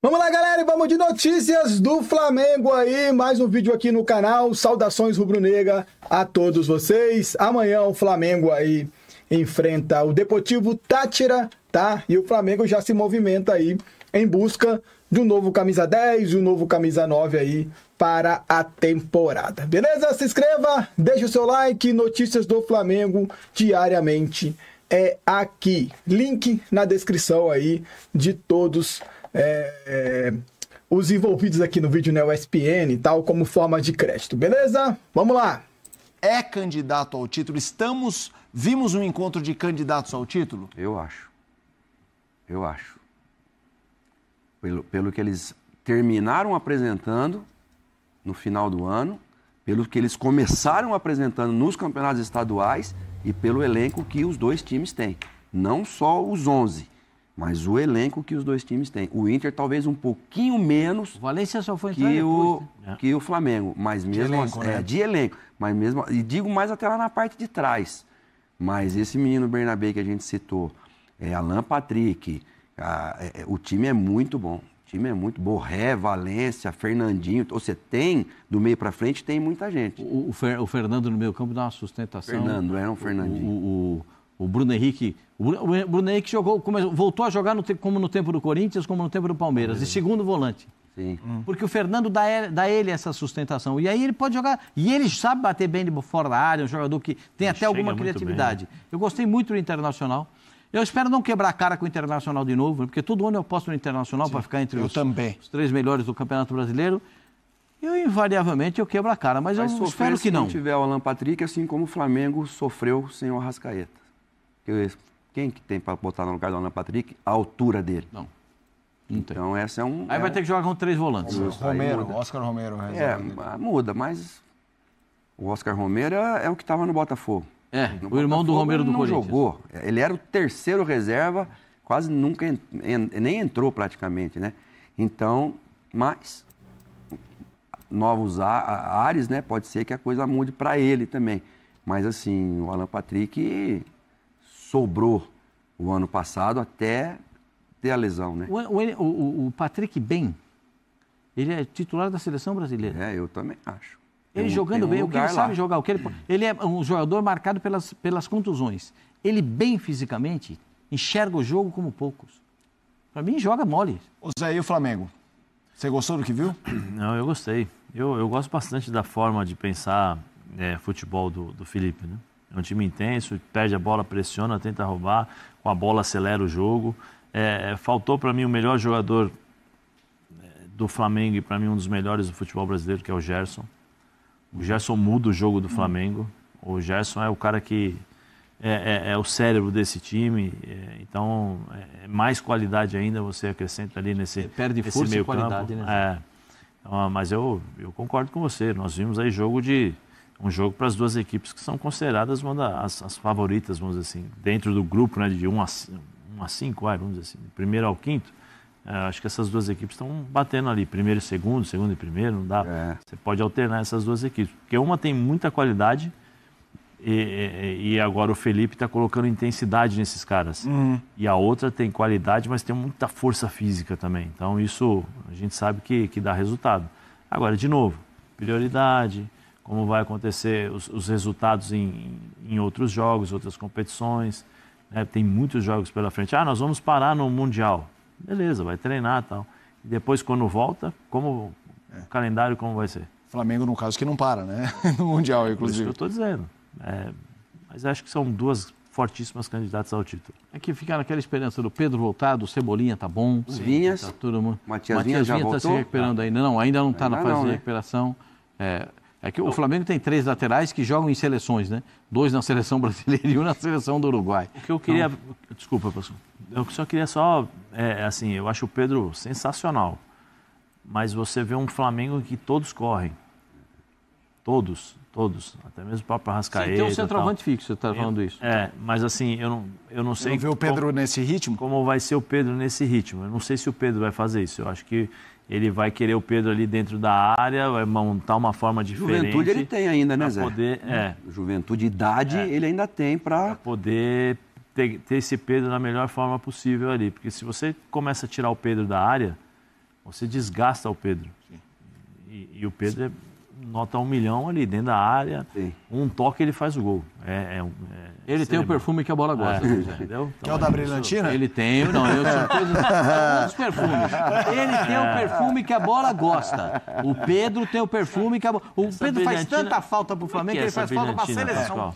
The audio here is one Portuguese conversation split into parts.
Vamos lá, galera, e vamos de notícias do Flamengo aí, mais um vídeo aqui no canal. Saudações rubro-negra a todos vocês. Amanhã o Flamengo aí enfrenta o Deportivo Táchira, tá? E o Flamengo já se movimenta aí em busca de um novo camisa 10 e um novo camisa 9 aí para a temporada. Beleza? Se inscreva, deixa o seu like, notícias do Flamengo diariamente é aqui. Link na descrição aí de todos os envolvidos aqui no vídeo, né, o ESPN e tal, como forma de crédito, beleza? Vamos lá! É candidato ao título? Vimos um encontro de candidatos ao título? Eu acho. Pelo que eles terminaram apresentando no final do ano, pelo que eles começaram apresentando nos campeonatos estaduais e pelo elenco que os dois times têm. Não só os 11. Mas o elenco que os dois times têm. O Inter talvez um pouquinho menos o Valência só foi entrar depois, né? que o Flamengo. Mas mesmo de elenco. Mas mesmo, e digo mais até lá na parte de trás. Mas esse menino Bernabé que a gente citou, Alan Patrick, o time é muito bom. O time é muito bom. Borré, Valência, Fernandinho. Você tem, do meio para frente, tem muita gente. O Fernando no meio campo dá uma sustentação. Um Fernandinho. O Bruno Henrique jogou, voltou a jogar como no tempo do Corinthians, como no tempo do Palmeiras, de segundo volante. Sim. Porque o Fernando dá ele essa sustentação. E aí ele pode jogar. E ele sabe bater bem de fora da área, um jogador que tem até alguma criatividade. Eu gostei muito do Internacional. Eu espero não quebrar a cara com o Internacional de novo, porque todo ano eu aposto no Internacional para ficar entre os 3 melhores do Campeonato Brasileiro. Invariavelmente eu quebro a cara, mas eu espero que não. Se não tiver o Alan Patrick, assim como o Flamengo sofreu sem o Arrascaeta. Quem que tem para botar no lugar do Alan Patrick? A altura dele. Não então, essa é um... Aí vai ter que jogar com 3 volantes. Oscar Romero. Muda, mas o Oscar Romero é o que estava no Botafogo. O irmão do Romero do Corinthians. Não jogou. Ele era o terceiro reserva, quase nunca nem entrou praticamente, né? Então, mas novos ares, né? Pode ser que a coisa mude para ele também. Mas assim, o Alan Patrick sobrou o ano passado até ter a lesão, né? O Patrick bem, ele é titular da seleção brasileira. Eu também acho. Ele jogando bem, o que ele sabe jogar, ele é um jogador marcado pelas contusões. Ele bem fisicamente, enxerga o jogo como poucos. Para mim, joga mole. Ô Zé, e o Flamengo? Você gostou do que viu? Não, eu gostei. Eu gosto bastante da forma de pensar futebol do Felipe, né? É um time intenso, perde a bola, pressiona, tenta roubar, com a bola acelera o jogo. Faltou para mim o melhor jogador do Flamengo e para mim um dos melhores do futebol brasileiro, que é o Gerson. O Gerson muda o jogo do Flamengo. O Gerson é o cara que é o cérebro desse time. Então, mais qualidade ainda você acrescenta ali nesse perde força meio e qualidade, campo. Né? Mas eu concordo com você. Nós vimos aí um jogo para as duas equipes que são consideradas uma das favoritas, vamos dizer assim, dentro do grupo, né, de 1 a 5, vamos dizer assim, primeiro ao quinto. Acho que essas duas equipes estão batendo ali, primeiro e segundo e primeiro, não dá. Você pode alternar essas duas equipes, porque uma tem muita qualidade e agora o Felipe está colocando intensidade nesses caras. E a outra tem qualidade, mas tem muita força física também. Então isso a gente sabe que dá resultado. Agora, de novo, prioridade, como vai acontecer os resultados em outros jogos, outras competições. Né? Tem muitos jogos pela frente. Nós vamos parar no Mundial. Beleza, vai treinar e tal. E depois, quando volta, o calendário como vai ser? Flamengo, no caso, que não para, né? No Mundial, inclusive. Por isso que eu estou dizendo. Mas acho que são duas fortíssimas candidatas ao título. É que fica naquela esperança do Pedro voltar, do Cebolinha tá bom. Vinhas, tá todo mundo. Matias Vinhas já voltou? Está se recuperando ainda. Não, ainda não está na fase de recuperação. É que o Flamengo tem 3 laterais que jogam em seleções, né? 2 na seleção brasileira e 1 na seleção do Uruguai. O que eu queria... Desculpa, pastor. Eu só queria eu acho o Pedro sensacional. Mas você vê um Flamengo que todos correm. Todos. Até mesmo o próprio Arrascaeta. Tem um centroavante fixo, você está falando isso. Mas assim, eu não sei... Você não vê o Pedro nesse ritmo? Como vai ser o Pedro nesse ritmo. Eu não sei se o Pedro vai fazer isso. Eu acho que ele vai querer o Pedro ali dentro da área, vai montar uma forma diferente. Juventude ele tem ainda, né, Zé? Poder, Juventude, idade, ele ainda tem para poder ter esse Pedro da melhor forma possível ali. Porque se você começa a tirar o Pedro da área, você desgasta o Pedro. E o Pedro nota 1 milhão ali dentro da área. Sim. Um toque ele faz o gol. Ele tem o perfume que a bola gosta. Entendeu? Que é o da Brilhantina? Ele tem, não, eu sou todos perfumes. Ele tem o perfume que a bola gosta. O Pedro tem o perfume que a bola... O Pedro faz tanta falta pro Flamengo que ele faz falta pra seleção. Pascoal?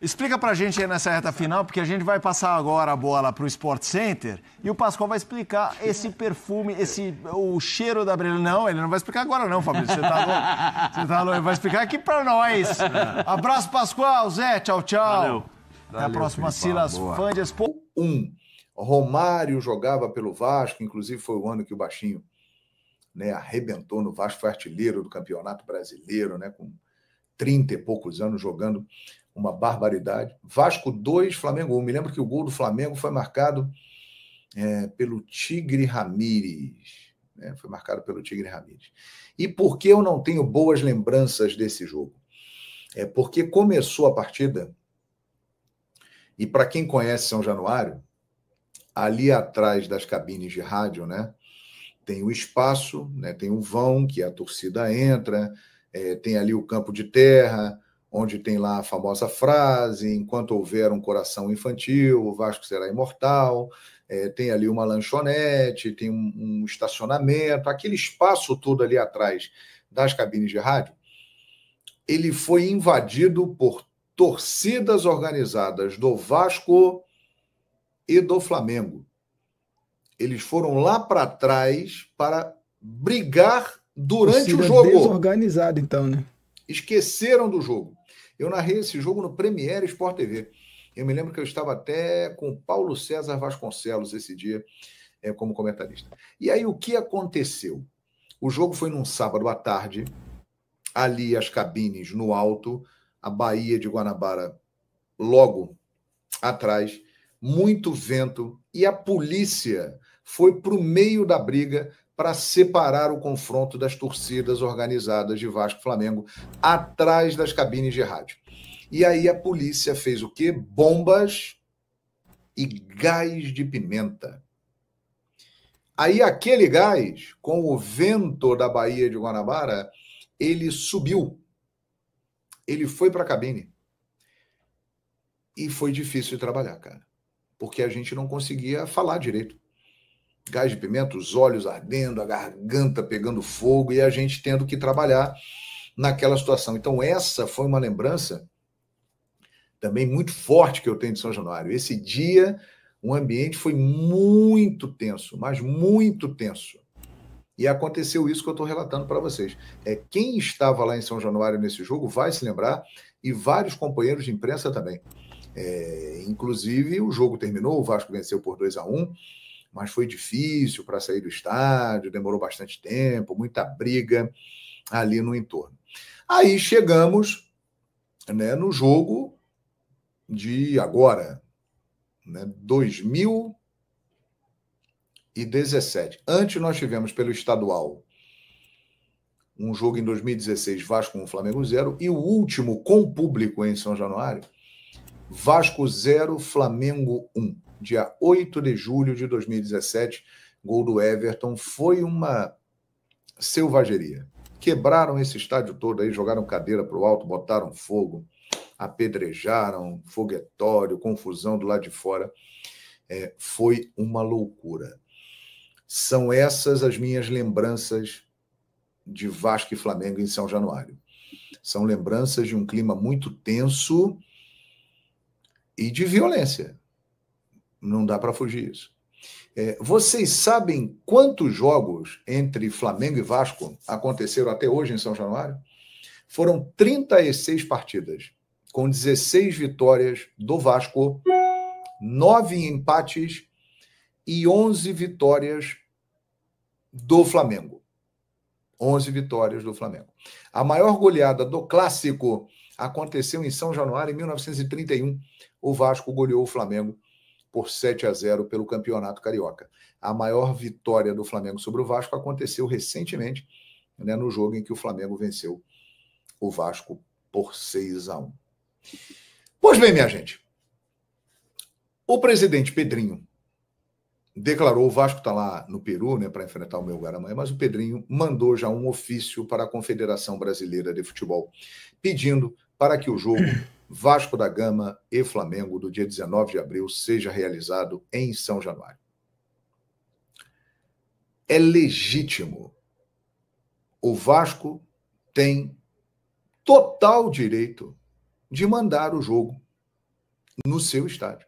Explica pra gente aí nessa reta final, porque a gente vai passar agora a bola pro Sport Center e o Pascoal vai explicar esse perfume, o cheiro da Brilhante. Não, ele não vai explicar agora não, Fabrício. Você tá louco? Você tá louco? Ele vai explicar aqui pra nós. Abraço, Pascoal. Zé, tchau, tchau. Valeu. Até a próxima, Silas Fandias. Romário jogava pelo Vasco, inclusive foi o ano que o Baixinho, né, arrebentou no Vasco, foi artilheiro do Campeonato Brasileiro, né, com 30 e poucos anos jogando. Uma barbaridade. Vasco 2, Flamengo 1. Me lembro que o gol do Flamengo foi marcado pelo Tigre Ramírez. Né? Foi marcado pelo Tigre Ramírez. E por que eu não tenho boas lembranças desse jogo? É porque começou a partida, e para quem conhece São Januário, ali atrás das cabines de rádio, né, tem o espaço, né, tem o vão, que a torcida entra, tem ali o campo de terra, onde tem lá a famosa frase, enquanto houver um coração infantil, o Vasco será imortal, tem ali uma lanchonete, tem um estacionamento, aquele espaço todo ali atrás das cabines de rádio, ele foi invadido por torcidas organizadas do Vasco e do Flamengo. Eles foram lá para trás para brigar durante o jogo. Desorganizado, então, né? Esqueceram do jogo. Eu narrei esse jogo no Premiere Sport TV. Eu me lembro que eu estava até com Paulo César Vasconcelos esse dia, como comentarista. E aí, o que aconteceu? O jogo foi num sábado à tarde, ali as cabines no alto, a Baía de Guanabara logo atrás, muito vento, e a polícia foi para o meio da briga para separar o confronto das torcidas organizadas de Vasco e Flamengo atrás das cabines de rádio. E aí a polícia fez o quê? Bombas e gás de pimenta. Aí aquele gás, com o vento da Baía de Guanabara, ele subiu. Ele foi para a cabine. E foi difícil de trabalhar, cara. Porque a gente não conseguia falar direito. Gás de pimenta, os olhos ardendo, a garganta pegando fogo e a gente tendo que trabalhar naquela situação. Então essa foi uma lembrança também muito forte que eu tenho de São Januário. Esse dia, o ambiente foi muito tenso, mas muito tenso. E aconteceu isso que eu estou relatando para vocês. Quem estava lá em São Januário nesse jogo vai se lembrar, e vários companheiros de imprensa também. Inclusive, o jogo terminou, o Vasco venceu por 2-1, mas foi difícil para sair do estádio, demorou bastante tempo, muita briga ali no entorno. Aí chegamos, né, no jogo de agora, né, 2017. Antes nós tivemos pelo estadual um jogo em 2016, Vasco 1, Flamengo 0, e o último com público em São Januário, Vasco 0, Flamengo 1. Dia 8 de julho de 2017, gol do Everton. Foi uma selvageria. Quebraram esse estádio todo aí, jogaram cadeira para o alto, botaram fogo, apedrejaram, foguetório, confusão do lado de fora. Foi uma loucura. São essas as minhas lembranças de Vasco e Flamengo em São Januário. São lembranças de um clima muito tenso e de violência. Não dá para fugir disso. Vocês sabem quantos jogos entre Flamengo e Vasco aconteceram até hoje em São Januário? Foram 36 partidas, com 16 vitórias do Vasco, 9 empates e 11 vitórias do Flamengo. 11 vitórias do Flamengo. A maior goleada do Clássico aconteceu em São Januário, em 1931. O Vasco goleou o Flamengo por 7-0 pelo Campeonato Carioca. A maior vitória do Flamengo sobre o Vasco aconteceu recentemente, né, no jogo em que o Flamengo venceu o Vasco por 6-1. Pois bem, minha gente, o presidente Pedrinho declarou, o Vasco está lá no Peru, né, para enfrentar o Melgar amanhã, mas o Pedrinho mandou já um ofício para a Confederação Brasileira de Futebol, pedindo para que o jogo Vasco da Gama e Flamengo do dia 19 de abril seja realizado em São Januário. É legítimo. O Vasco tem total direito de mandar o jogo no seu estádio.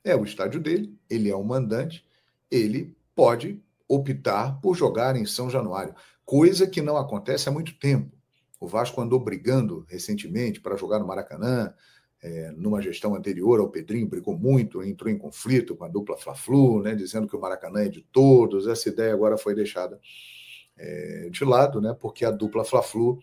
É o estádio dele, ele é o mandante, ele pode optar por jogar em São Januário, coisa que não acontece há muito tempo. O Vasco andou brigando recentemente para jogar no Maracanã, numa gestão anterior ao Pedrinho, brigou muito, entrou em conflito com a dupla Fla-Flu, né, dizendo que o Maracanã é de todos. Essa ideia agora foi deixada de lado, né, porque a dupla Fla-Flu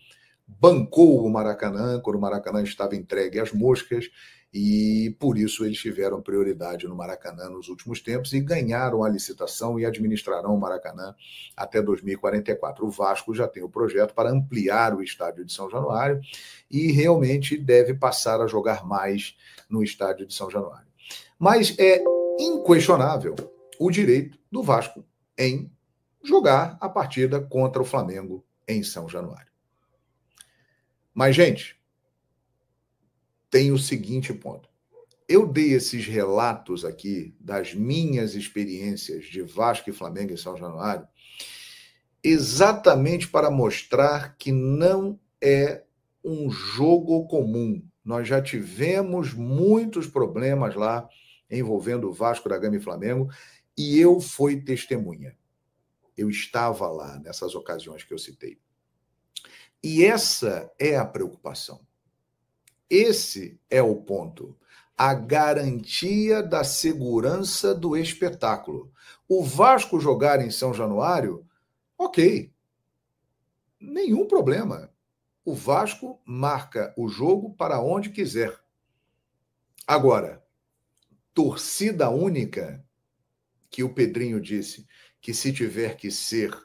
bancou o Maracanã quando o Maracanã estava entregue às moscas, e por isso eles tiveram prioridade no Maracanã nos últimos tempos e ganharam a licitação e administrarão o Maracanã até 2044. O Vasco já tem o projeto para ampliar o estádio de São Januário e realmente deve passar a jogar mais no estádio de São Januário. Mas é inquestionável o direito do Vasco em jogar a partida contra o Flamengo em São Januário. Mas, gente, tem o seguinte ponto. Eu dei esses relatos aqui das minhas experiências de Vasco e Flamengo em São Januário exatamente para mostrar que não é um jogo comum. Nós já tivemos muitos problemas lá envolvendo o Vasco da Gama e Flamengo e eu fui testemunha. Eu estava lá nessas ocasiões que eu citei. E essa é a preocupação. Esse é o ponto. A garantia da segurança do espetáculo. O Vasco jogar em São Januário, ok. Nenhum problema. O Vasco marca o jogo para onde quiser. Agora, torcida única, que o Pedrinho disse que se tiver que ser,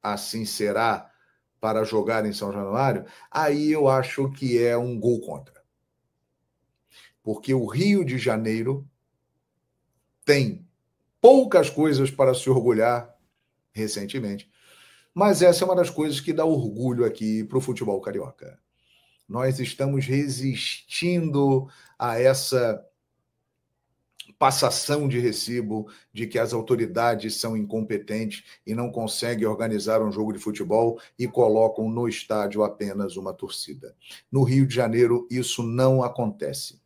assim será para jogar em São Januário, aí eu acho que é um gol contra. Porque o Rio de Janeiro tem poucas coisas para se orgulhar recentemente, mas essa é uma das coisas que dá orgulho aqui para o futebol carioca. Nós estamos resistindo a essa passação de recibo de que as autoridades são incompetentes e não conseguem organizar um jogo de futebol e colocam no estádio apenas uma torcida. No Rio de Janeiro, isso não acontece.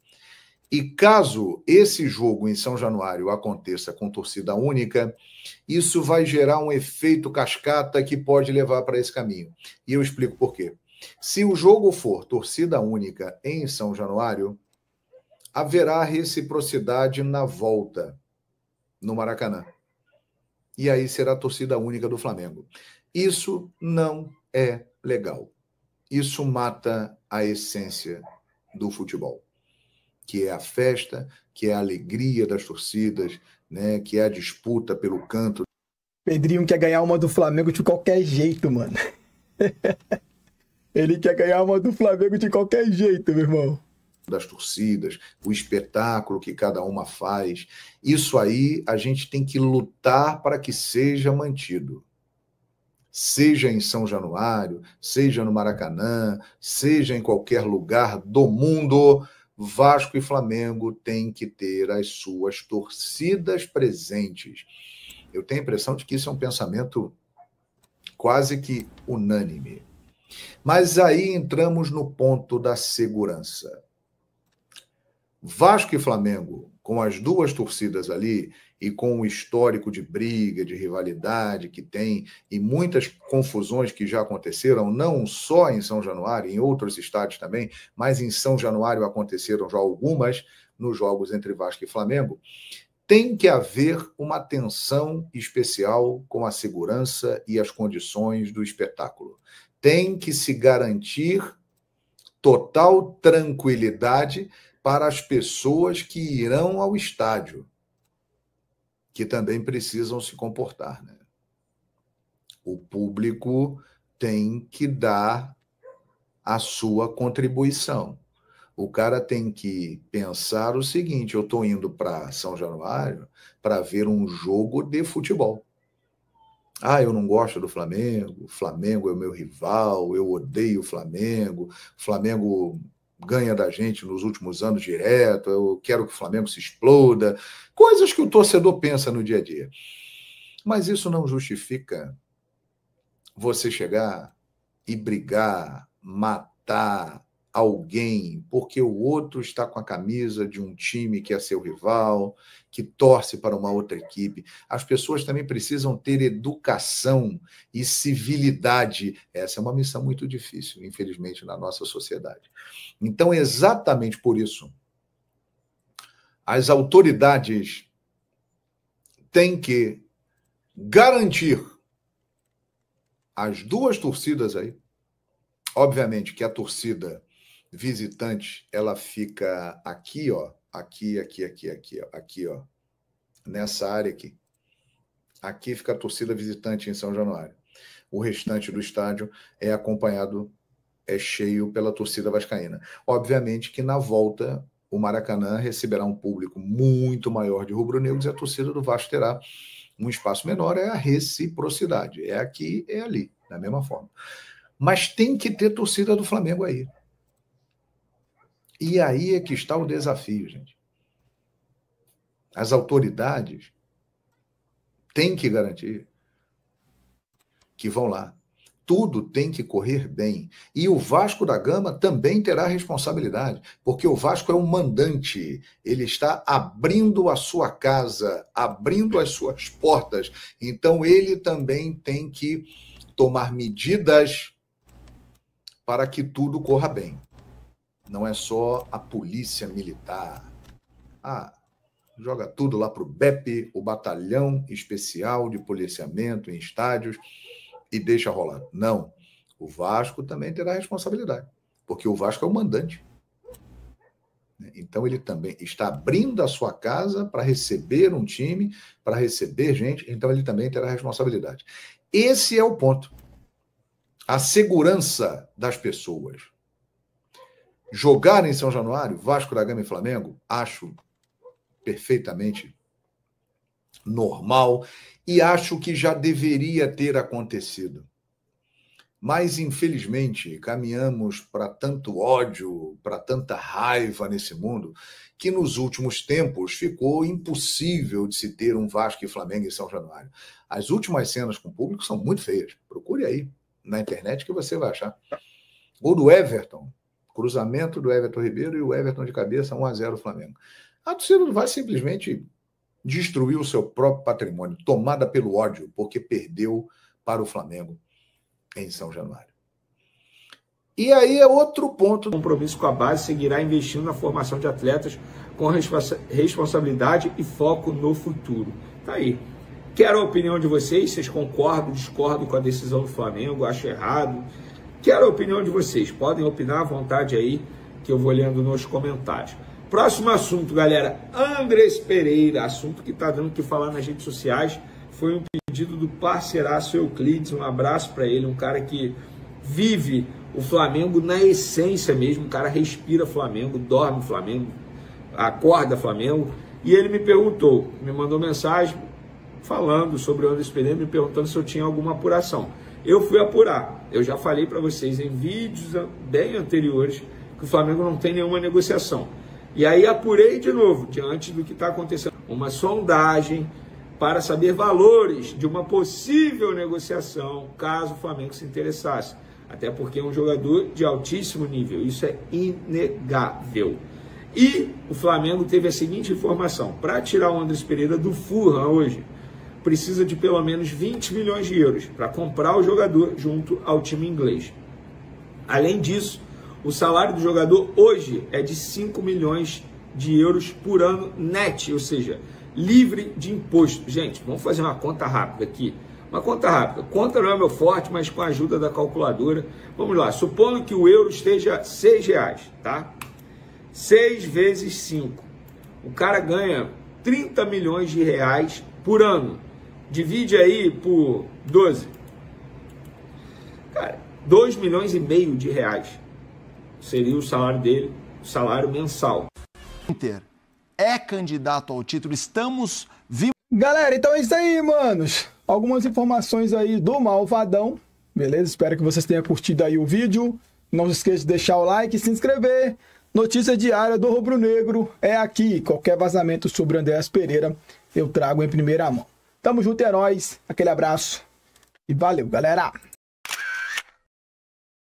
E caso esse jogo em São Januário aconteça com torcida única, isso vai gerar um efeito cascata que pode levar para esse caminho. E eu explico por quê. Se o jogo for torcida única em São Januário, haverá reciprocidade na volta no Maracanã. E aí será a torcida única do Flamengo. Isso não é legal. Isso mata a essência do futebol, que é a festa, que é a alegria das torcidas, né, que é a disputa pelo canto. Pedrinho quer ganhar uma do Flamengo de qualquer jeito, mano. Ele quer ganhar uma do Flamengo de qualquer jeito, meu irmão. Das torcidas, o espetáculo que cada uma faz. Isso aí a gente tem que lutar para que seja mantido. Seja em São Januário, seja no Maracanã, seja em qualquer lugar do mundo, Vasco e Flamengo têm que ter as suas torcidas presentes. Eu tenho a impressão de que isso é um pensamento quase que unânime. Mas aí entramos no ponto da segurança. Vasco e Flamengo, com as duas torcidas ali e com o histórico de briga, de rivalidade que tem e muitas confusões que já aconteceram, não só em São Januário, em outros estádios também, mas em São Januário aconteceram já algumas nos jogos entre Vasco e Flamengo, tem que haver uma atenção especial com a segurança e as condições do espetáculo. Tem que se garantir total tranquilidade para as pessoas que irão ao estádio, que também precisam se comportar, né? O público tem que dar a sua contribuição. O cara tem que pensar o seguinte: eu estou indo para São Januário para ver um jogo de futebol. Ah, eu não gosto do Flamengo, o Flamengo é o meu rival, eu odeio o Flamengo ganha da gente nos últimos anos direto, eu quero que o Flamengo se exploda. Coisas que o torcedor pensa no dia a dia. Mas isso não justifica você chegar e brigar, matar alguém porque o outro está com a camisa de um time que é seu rival, que torce para uma outra equipe. As pessoas também precisam ter educação e civilidade. Essa é uma missão muito difícil, infelizmente, na nossa sociedade. Então, exatamente por isso, as autoridades têm que garantir as duas torcidas aí. Obviamente que a torcida visitante, ela fica aqui, ó, aqui, ó, nessa área aqui. Aqui fica a torcida visitante em São Januário. O restante do estádio é acompanhado, é cheio pela torcida vascaína. Obviamente que na volta o Maracanã receberá um público muito maior de rubro-negros e a torcida do Vasco terá um espaço menor. É a reciprocidade. É aqui, é ali, da mesma forma. Mas tem que ter torcida do Flamengo aí. E aí é que está o desafio, gente. As autoridades têm que garantir que vão lá. Tudo tem que correr bem. E o Vasco da Gama também terá responsabilidade, porque o Vasco é um mandante. Ele está abrindo a sua casa, abrindo as suas portas. Então, ele também tem que tomar medidas para que tudo corra bem. Não é só a polícia militar. Joga tudo lá para o BEP, o Batalhão Especial de Policiamento em Estádios, e deixa rolar. Não. O Vasco também terá responsabilidade, porque o Vasco é o mandante. Então, ele também está abrindo a sua casa para receber um time, para receber gente, então ele também terá responsabilidade. Esse é o ponto. A segurança das pessoas. Jogar em São Januário, Vasco da Gama e Flamengo, acho perfeitamente normal e acho que já deveria ter acontecido. Mas, infelizmente, caminhamos para tanto ódio, para tanta raiva nesse mundo, que nos últimos tempos ficou impossível de se ter um Vasco e Flamengo em São Januário. As últimas cenas com o público são muito feias. Procure aí na internet que você vai achar. Gol do Everton. Cruzamento do Everton Ribeiro e o Everton de cabeça, 1-0 Flamengo. A torcida do Vasco simplesmente destruiu o seu próprio patrimônio, tomada pelo ódio, porque perdeu para o Flamengo em São Januário. E aí é outro ponto. O compromisso com a base seguirá investindo na formação de atletas com responsabilidade e foco no futuro. Tá aí. Quero a opinião de vocês. Vocês concordam, discordam com a decisão do Flamengo? Acham errado? Quero a opinião de vocês. Podem opinar à vontade aí, que eu vou lendo nos comentários. Próximo assunto, galera. Andrés Pereira, assunto que está dando o que falar nas redes sociais. Foi um pedido do parceiraço Euclides. Um abraço para ele, um cara que vive o Flamengo na essência mesmo. O cara respira Flamengo, dorme Flamengo, acorda Flamengo. E ele me perguntou, me mandou mensagem falando sobre o Andrés Pereira, me perguntando se eu tinha alguma apuração. Eu fui apurar. Eu já falei para vocês em vídeos bem anteriores que o Flamengo não tem nenhuma negociação. E aí apurei de novo, diante do que está acontecendo. Uma sondagem para saber valores de uma possível negociação, caso o Flamengo se interessasse. Até porque é um jogador de altíssimo nível. Isso é inegável. E o Flamengo teve a seguinte informação. Para tirar o Andrés Pereira do Fulham hoje, precisa de pelo menos 20 milhões de euros para comprar o jogador junto ao time inglês. Além disso, o salário do jogador hoje é de 5 milhões de euros por ano net, ou seja, livre de imposto. Gente, vamos fazer uma conta rápida aqui. Uma conta rápida. Conta não é meu forte, mas com a ajuda da calculadora. Vamos lá. Supondo que o euro esteja R$6, tá? 6 vezes 5. O cara ganha 30 milhões de reais por ano. Divide aí por 12. Cara, 2 milhões e meio de reais seria o salário dele salário mensal. Inter é candidato ao título, estamos vivos. Galera, então é isso aí, manos. Algumas informações aí do Malvadão, beleza? Espero que vocês tenham curtido aí o vídeo. Não se esqueça de deixar o like e se inscrever. Notícia diária do Rubro Negro é aqui. Qualquer vazamento sobre o Andréas Pereira eu trago em primeira mão. Tamo junto, heróis. Aquele abraço e valeu, galera.